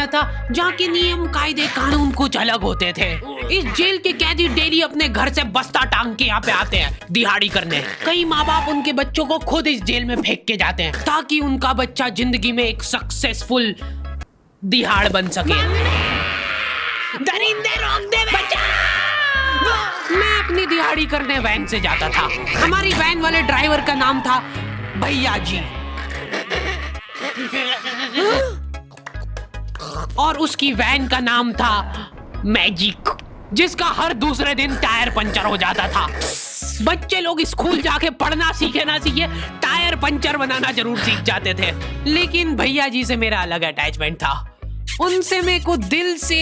बना था जहाँ के नियम कायदे कानून कुछ अलग होते थे। इस जेल के कैदी डेली अपने घर से बस्ता टांग के यहाँ पे आते हैं दिहाड़ी करने। कई माँ बाप उनके बच्चों को खुद इस जेल में फेंक के जाते हैं ताकि उनका बच्चा जिंदगी में एक सक्सेसफुल दिहाड़ बन सके। दरिंदे रोक दे बच्चा। मैं अपनी दिहाड़ी करने वैन से जाता था। हमारी वैन वाले ड्राइवर का नाम था भैया जी और उसकी वैन का नाम था मैजिक, जिसका हर दूसरे दिन टायर पंचर हो जाता था। बच्चे लोग स्कूल जाके पढ़ना सीखे ना सीखे टायर पंचर बनाना जरूर सीख जाते थे। लेकिन भैया जी से मेरा अलग अटैचमेंट था। उनसे मेरे को दिल से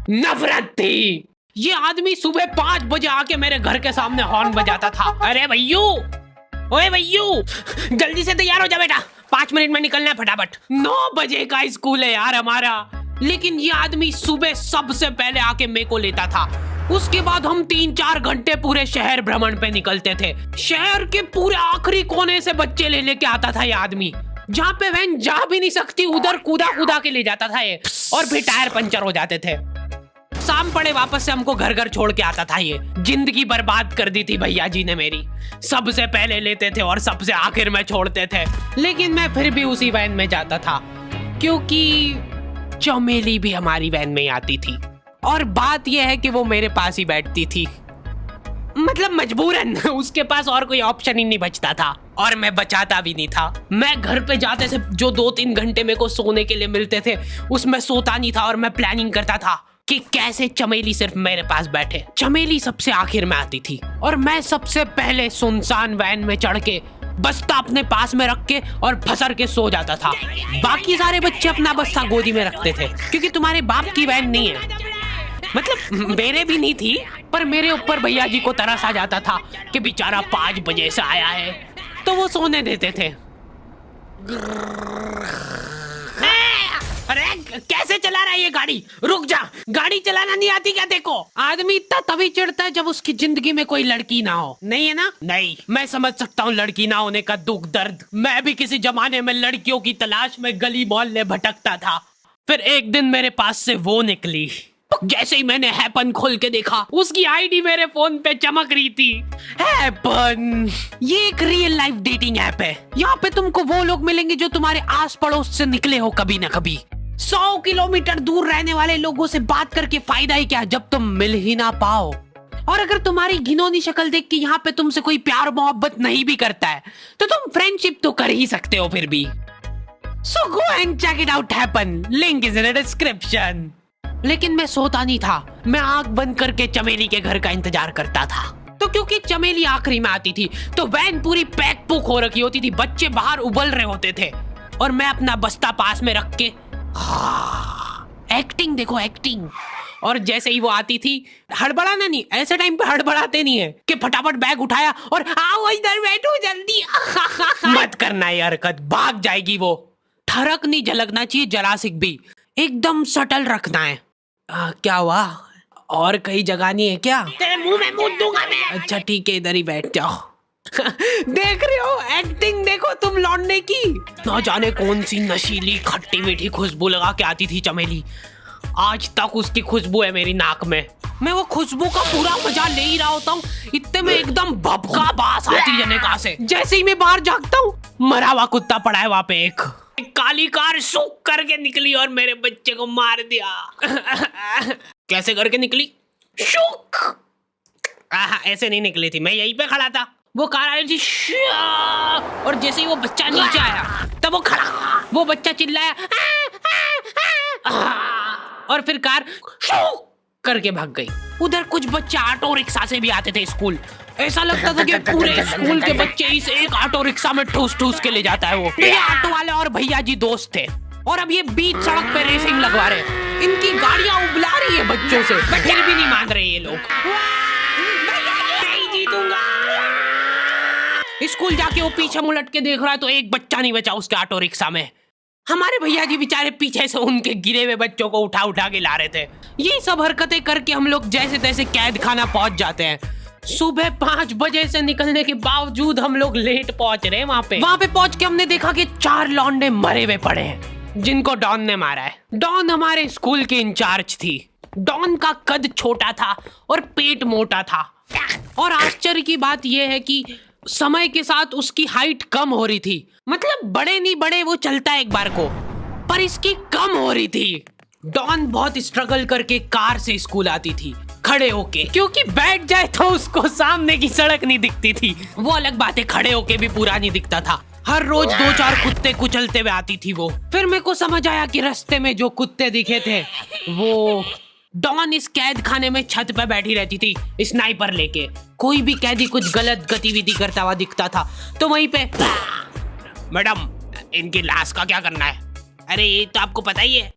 नफरत थी। ये आदमी सुबह 5 बजे आके मेरे घर के सामने हॉर्न बजाता था। अरे भैयू, ओए भैयू, जल्दी से तैयार हो जा बेटा, 5 मिनट में निकलना है फटाफट। 9 बजे का स्कूल है यार हमारा। लेकिन ये आदमी सुबह सबसे पहले आके मेरे को लेता था। उसके बाद हम 3-4 घंटे पूरे शहर भ्रमण पे निकलते थे। शहर के पूरे आखिरी कोने से बच्चे ले लेके आता था ये आदमी। जहाँ पे वैन जा भी नहीं सकती उधर कूदा कूदा के ले जाता था ये, और फिर टायर पंचर हो जाते थे। शाम पड़े वापस से हमको घर घर छोड़ के आता था ये। जिंदगी बर्बाद कर दी थी भैया जी ने मेरी। सबसे पहले लेते थे और सबसे आखिर में छोड़ते थे। लेकिन मैं फिर भी उसी वैन में जाता था क्योंकि चमेली भी हमारी वैन में आती थी। और बात यह है कि वो मेरे पास ही बैठती थी, मतलब मजबूरन। उसके पास और कोई ऑप्शन ही नहीं बचता था और मैं बचाता भी नहीं था। मैं घर पे जाते से जो 2-3 घंटे मेरे को सोने के लिए मिलते थे उसमें सोता नहीं था और मैं प्लानिंग करता था कि कैसे चमेली सिर्फ मेरे पास बैठे। चमेली सबसे आखिर में आती थी और मैं सबसे पहले सुनसान वैन में चढ़ के बस्ता अपने पास में रख के और फसर के सो जाता था। बाकी सारे बच्चे अपना बस्ता गोदी में रखते थे क्योंकि तुम्हारे बाप की वैन नहीं है, मतलब मेरे भी नहीं थी। पर मेरे ऊपर भैया जी को तरस आ जाता था कि बेचारा 5 बजे से आया है, तो वो सोने देते थे। अरे कैसे चला रहा है ये गाड़ी? रुक जा, गाड़ी चलाना नहीं आती क्या? देखो, आदमी इतना तभी चिढ़ता है जब उसकी जिंदगी में कोई लड़की ना हो। नहीं है ना? नहीं, मैं समझ सकता हूँ लड़की ना होने का दुख दर्द। मैं भी किसी जमाने में लड़कियों की तलाश में गली मोहल्ले भटकता था। फिर एक दिन मेरे पास से वो निकली। जैसे ही मैंने हैपन खोल के देखा उसकी आईडी मेरे फोन पे चमक रही थी। हैपन ये एक रियल लाइफ डेटिंग ऐप है। यहाँ पे तुमको वो लोग मिलेंगे जो तुम्हारे आस पड़ोस से निकले हो कभी ना कभी। 100 किलोमीटर दूर रहने वाले लोगों से बात करके फायदा ही क्या जब तुम मिल ही ना पाओ। और अगर तुम्हारी घिनौनी शक्ल देख के यहाँ पे तुमसे कोई प्यार मोहब्बत नहीं भी करता है तो तुम फ्रेंडशिप तो कर ही सकते हो फिर भी। So go and check it out happen. Link is in the description. लेकिन मैं सोता नहीं था। मैं आंख बंद करके चमेली के घर का इंतजार करता था। तो क्योंकि चमेली आखिरी में आती थी तो वैन पूरी पैक पुक हो रखी होती थी। बच्चे बाहर उबल रहे होते थे और मैं अपना बस्ता पास में रख के एक्टिंग देखो एक्टिंग। और जैसे ही वो आती थी, हड़बड़ाना नहीं, ऐसे टाइम पे हड़बड़ाते नहीं है कि फटाफट बैग उठाया और आओ इधर बैठो जल्दी। मत करना ये हरकत, भाग जाएगी वो। ठरक नहीं झलकना चाहिए जरा सिक भी, एकदम सटल रखना है। क्या हुआ? और कहीं जगह नहीं है क्या? तेरे मुंह में मूत दूंगा मैं। अच्छा ठीक है, इधर ही बैठ जाओ। देख रहे हो एक्टिंग देखो तुम लौंडे की। ना जाने कौन सी नशीली खट्टी मीठी खुशबू लगा के आती थी चमेली। आज तक उसकी खुशबू है मेरी नाक में। मैं वो खुशबू का पूरा मजा ले ही रहा होता हूँ, इतने में एकदम भभका बास आती है निकाह से। जैसे ही मैं बाहर झांकता हूँ, मरा हुआ कुत्ता पड़ा है वहाँ पे। एक काली कार सूख करके निकली और मेरे बच्चे को मार दिया। कैसे करके निकली? शूक। ऐसे नहीं निकली थी, मैं यहीं पे खड़ा था, वो कार आई थी और जैसे ही वो बच्चा नीचे आया तब वो खड़ा, वो बच्चा चिल्लाया और फिर कार शूक करके भाग गई। उधर कुछ बच्चे ऑटो रिक्शा से भी आते थे स्कूल। ऐसा लगता था कि पूरे स्कूल के बच्चे इस एक ऑटो रिक्शा में ठूस ठूस के ले जाता है वो। ये ऑटो वाले और भैया जी दोस्त थे और अब ये बीच सड़क पे रेसिंग लगवा रहे हैं। इनकी गाड़ियां उबला रही है बच्चों से, पर फिर भी नहीं मान रहे ये लोग। नहीं जीतूंगा। स्कूल जाके वो पीछे मुलट के देख रहा है तो एक बच्चा नहीं बचा उसके ऑटो रिक्शा में। हमारे भैया जी बेचारे पीछे से उनके गिरे हुए बच्चों को उठा उठा के ला रहे थे। ये सब हरकतें करके हम लोग जैसे तैसे कैद खाना पहुंच जाते हैं। सुबह 5 बजे से निकलने के बावजूद हम लोग लेट पहुंच रहे हैं। वहाँ पे पहुंच के हमने देखा कि 4 लौंडे मरे हुए पड़े हैं। जिनको डॉन ने मारा है। डॉन हमारे स्कूल की इंचार्ज थी। डॉन का कद छोटा था और पेट मोटा था, और आश्चर्य की बात यह है कि समय के साथ उसकी हाइट कम हो रही थी। मतलब बड़े नहीं बड़े वो चलता एक बार को, पर इसकी कम हो रही थी। डॉन बहुत स्ट्रगल करके कार से स्कूल आती थी खड़े होके, क्योंकि बैठ जाए तो उसको सामने की सड़क नहीं दिखती थी। वो अलग बात है, खड़े होके भी पूरा नहीं दिखता था। हर रोज 2-4 कुत्ते कुचलते हुए आती थी वो। फिर मेरे को समझ आया कि रास्ते में जो कुत्ते दिखे थे वो डॉन इस कैद खाने में छत पे बैठी रहती थी स्नाइपर लेके। कोई भी कैदी कुछ गलत गतिविधि करता हुआ दिखता था तो वहीं पे, मैडम इनकी लाश का क्या करना है? अरे ये तो आपको पता ही है।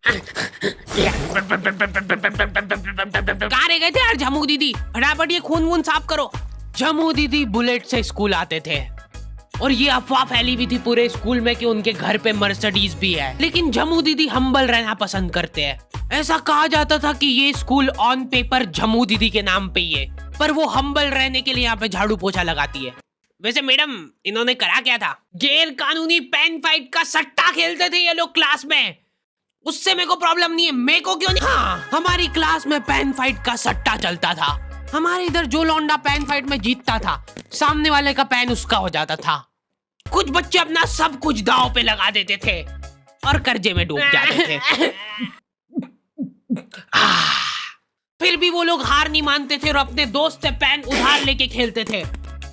कहाँ रह गए थे यार झमू दीदी, फटाफट ये खून वून साफ करो। झमू दीदी बुलेट से स्कूल आते थे और ये अफवाह फैली हुई थी पूरे स्कूल में कि उनके घर पे मर्सिडीज भी है, लेकिन झमू दीदी हम्बल रहना पसंद करते हैं। ऐसा कहा जाता था कि ये स्कूल ऑन पेपर झमू दीदी के नाम पे ही है, पर वो हम्बल रहने के लिए यहाँ पे झाड़ू पोछा लगाती है। वैसे मैडम इन्होंने करा क्या था? गैर कानूनी पेन फाइट का सट्टा खेलते थे ये लोग क्लास में। उससे मेरे को प्रॉब्लम नहीं है, मेरे को क्यों नहीं? हाँ, हमारी क्लास में पेन फाइट का सट्टा चलता था। हमारे इधर जो लौंडा पेन फाइट में जीतता था, सामने वाले का पेन उसका हो जाता था। कुछ बच्चे अपना सब कुछ दांव पे लगा देते थे और कर्जे में डूब जाते थे। फिर भी वो लोग हार नहीं मानते थे और अपने दोस्त से पेन उधार लेके खेलते थे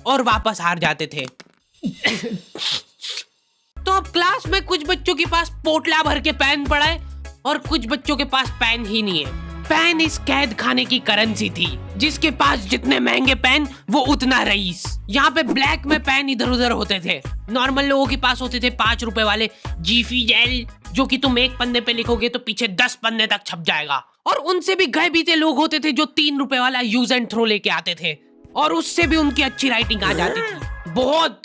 और वापस हार जाते थे। तो अब क्लास में कुछ बच्चों के पास पोटला भर के पेन पड़ा है और कुछ बच्चों के पास पेन ही नहीं है। पेन इस कैद खाने की करेंसी थी, जिसके पास जितने महंगे पेन वो उतना रईस। यहाँ पे ब्लैक में पेन इधर उधर होते थे। नॉर्मल लोगों के पास होते थे 5 रुपए वाले जीफी जेल, जो कि तुम एक पन्ने पे लिखोगे तो पीछे 10 पन्ने तक छप जाएगा। और उनसे भी गए बीते लोग होते थे जो 3 रुपए वाला यूज एंड थ्रो लेके आते थे और उससे भी उनकी अच्छी राइटिंग आ जाती थी। बहुत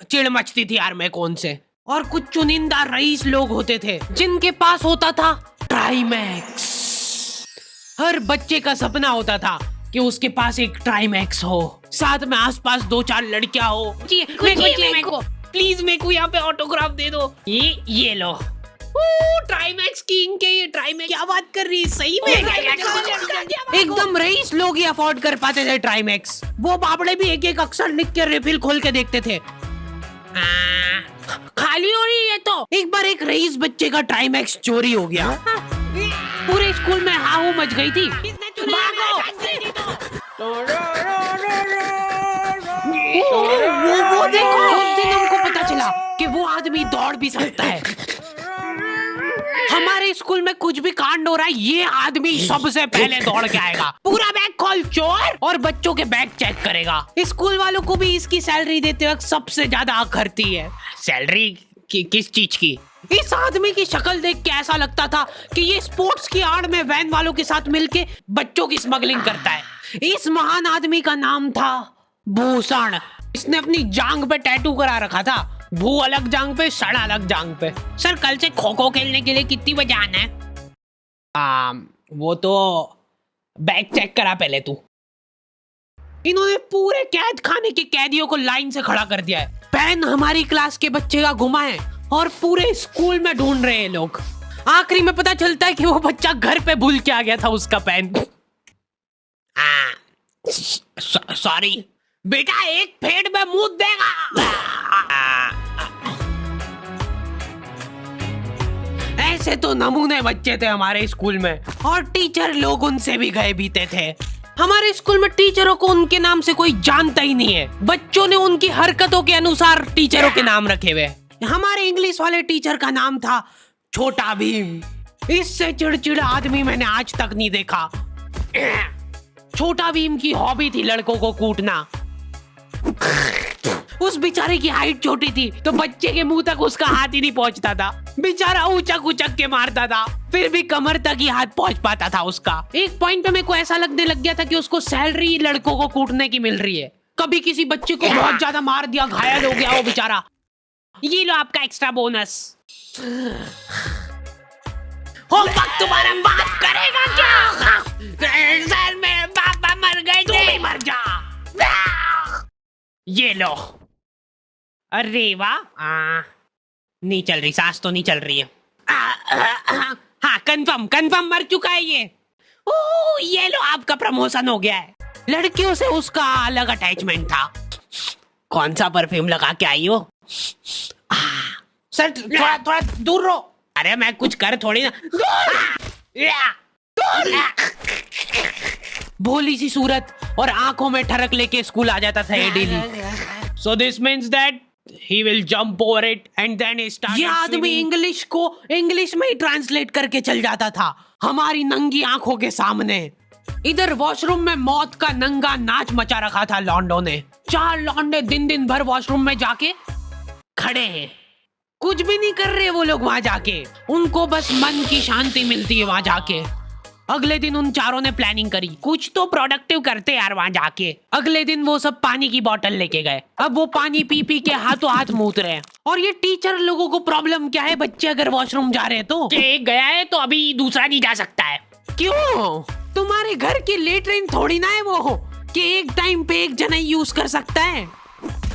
चिढ़ मचती थी यार मैं कौन से। और कुछ चुनिंदा रईस लोग होते थे जिनके पास होता था ट्राईमैक्स। हर बच्चे का सपना होता था कि उसके पास एक ट्राईमैक्स हो, साथ में आसपास 2-4 लड़कियां हो। मेरे को प्लीज मेरे को यहाँ पे ऑटोग्राफ दे दो। ये लो ट्राईमैक्स किंग के, ये ट्राईमैक्स क्या बात कर रही है? सही में एकदम रईस लोग ही अफोर्ड कर पाते थे ट्राईमैक्स। वो बाबड़े भी एक एक अक्षर लिख के रिफिल खोल के देखते थे। खाली हो रही है तो एक बार एक रईस बच्चे का ट्राईमैक्स चोरी हो गया। पूरे स्कूल में हाहू मच गई थी। वो देखो, उस दिन हमको पता चला कि वो आदमी दौड़ भी सकता है। हमारे स्कूल में कुछ भी कांड हो रहा है, ये आदमी सबसे पहले दौड़ के आएगा, पूरा बैग खोल चोर, और बच्चों के बैग चेक करेगा। स्कूल वालों को भी इसकी सैलरी देते वक्त सबसे ज्यादा आखरती है। सैलरी किस चीज की? इस आदमी की शक्ल देख के ऐसा लगता था कि ये स्पोर्ट्स की आड़ में वैन वालों के साथ मिलके बच्चों की स्मगलिंग करता है। इस महान आदमी का नाम था भूषण। इसने अपनी जांग पे टैटू करा रखा था, भू अलग जांग पे, सड़ अलग जांग पे। सर कल से खो खो खेलने के लिए कितनी बजे आना है? वो तो बैग चेक करा पहले तू। इन्होंने पूरे कैद खाने के कैदियों को लाइन से खड़ा कर दिया है। पेन हमारी क्लास के बच्चे का गुमा है और पूरे स्कूल में ढूंढ रहे हैं लोग। आखिरी में पता चलता है कि वो बच्चा घर पे भूल के आ गया था उसका पेन। सॉरी बेटा, एक फेट में मुंह देगा। ऐसे तो नमूने बच्चे थे हमारे स्कूल में, और टीचर लोग उनसे भी गए बीते थे। हमारे स्कूल में टीचरों को उनके नाम से कोई जानता ही नहीं है। बच्चों ने उनकी हरकतों के अनुसार टीचरों के नाम रखे हुए। हमारे इंग्लिश वाले टीचर का नाम था छोटा भीम। इससे चिड़चिड़ा आदमी मैंने आज तक नहीं देखा। छोटा भीम की हॉबी थी लड़कों को कूटना। उस बेचारे की हाइट छोटी थी तो बच्चे के मुंह तक उसका हाथ ही नहीं पहुंचता था। बेचारा उचक उचक के मारता था, फिर भी कमर तक ही हाथ पहुंच पाता था उसका। एक पॉइंट पे मेरे को ऐसा लगने लग गया था कि उसको सैलरी लड़कों को कूटने की मिल रही है। कभी किसी बच्चे को बहुत ज्यादा मार दिया, घायल हो गया वो बेचारा, ये लो आपका एक्स्ट्रा बोनस। होमवर्क तुम्हारा बाप करेगा क्या? सर मेरे पापा मर गए थे। तू भी मर जा। ये लो। अरे वाह, नहीं चल रही, सांस तो नहीं चल रही है। हाँ कंफर्म मर चुका है ये। ओह ये लो आपका प्रमोशन हो गया है। लड़कियों से उसका अलग अटैचमेंट था। कौन सा परफ्यूम लगा के आई हो? सर थोड़ा दूर रहो। अरे मैं कुछ कर थोड़ी ना। भोली सी सूरत और आंखों में ठरक लेके स्कूल आ जाता था ये daily. So this means that he will jump over it and then he started. ये आदमी इंग्लिश को इंग्लिश में ही ट्रांसलेट करके चल जाता था हमारी नंगी आंखों के सामने। इधर वॉशरूम में मौत का नंगा नाच मचा रखा था लॉन्डो ने। 4 लॉन्डे दिन भर वॉशरूम में जाके खड़े हैं, कुछ भी नहीं कर रहे वो लोग वहां जाके। उनको बस मन की शांति मिलती है वहां जाके। अगले दिन उन चारों ने प्लानिंग करी, कुछ तो प्रोडक्टिव करते यार वहां जाके। अगले दिन वो सब पानी की बोतल लेके गए। अब वो पानी पी पी के हाथों हाथ मूत रहे हैं। और ये टीचर लोगों को प्रॉब्लम क्या है, बच्चे अगर वॉशरूम जा रहे हैं तो एक गया है तो अभी दूसरा नहीं जा सकता है। क्यों? तुम्हारे घर की लेटरिन थोड़ी ना है वो कि एक टाइम पे एक जना यूज कर सकता है।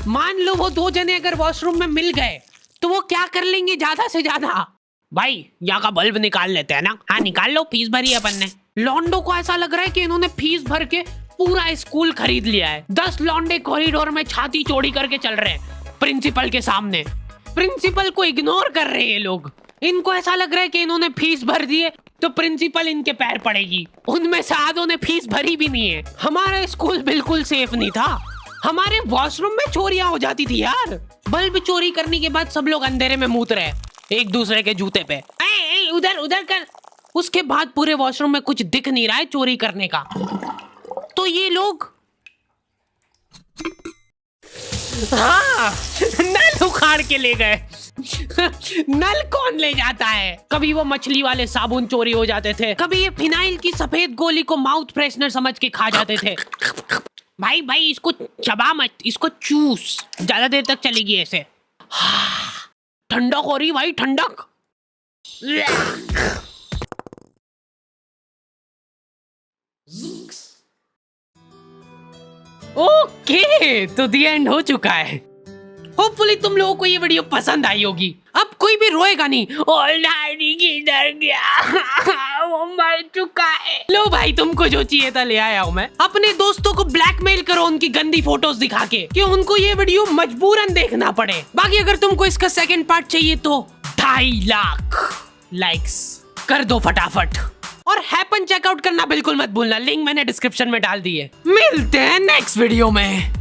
मान लो वो 2 जने अगर वॉशरूम में मिल गए तो वो क्या कर लेंगे ज्यादा से ज्यादा? भाई यहाँ का बल्ब निकाल लेते हैं ना। हाँ निकाल लो, फीस भरी है अपन ने। लॉन्डो को ऐसा लग रहा है कि इन्होंने फीस भर के पूरा स्कूल खरीद लिया है। 10 लॉन्डे कॉरिडोर में छाती चौड़ी करके चल रहे हैं प्रिंसिपल के सामने। प्रिंसिपल को इग्नोर कर रहे हैं ये लोग। इनको ऐसा लग रहा है कि इन्होंने फीस भर दी है तो प्रिंसिपल इनके पैर पड़ेगी। उनमें से आधों ने फीस भरी भी नहीं है। हमारा स्कूल बिल्कुल सेफ नहीं था। हमारे वॉशरूम में चोरियां हो जाती थी यार। बल्ब चोरी करने के बाद सब लोग अंधेरे में मूत रहे एक दूसरे के जूते पे। उधर कर। उसके बाद पूरे वॉशरूम में कुछ दिख नहीं रहा है चोरी करने का। तो ये लोग हाँ नल उखाड़ के ले गए। नल कौन ले जाता है? कभी वो मछली वाले साबुन चोरी हो जाते थे, कभी ये फिनाइल की सफेद गोली को माउथ फ्रेशनर समझ के खा जाते थे। भाई इसको चबा मत, इसको चूस, ज्यादा देर तक चलेगी ऐसे। ठंडक हो रही भाई, ठंडक। ओके तो दी एंड हो चुका है। होपफुली तुम लोगों को ये वीडियो पसंद आई होगी। अब कोई भी रोएगा नहीं। किधर गया? वो मर चुका है। लो भाई तुमको जो चाहिए था ले आया हूँ मैं। अपने दोस्तों को ब्लैकमेल करो उनकी गंदी फोटोज दिखा के कि उनको ये वीडियो मजबूरन देखना पड़े। बाकी अगर तुमको इसका सेकंड पार्ट चाहिए तो 2.5 लाख लाइक्स कर दो फटाफट। और हैपन चेकआउट करना बिल्कुल मत भूलना, लिंक मैंने डिस्क्रिप्शन में डाल दी है। मिलते हैं नेक्स्ट वीडियो में।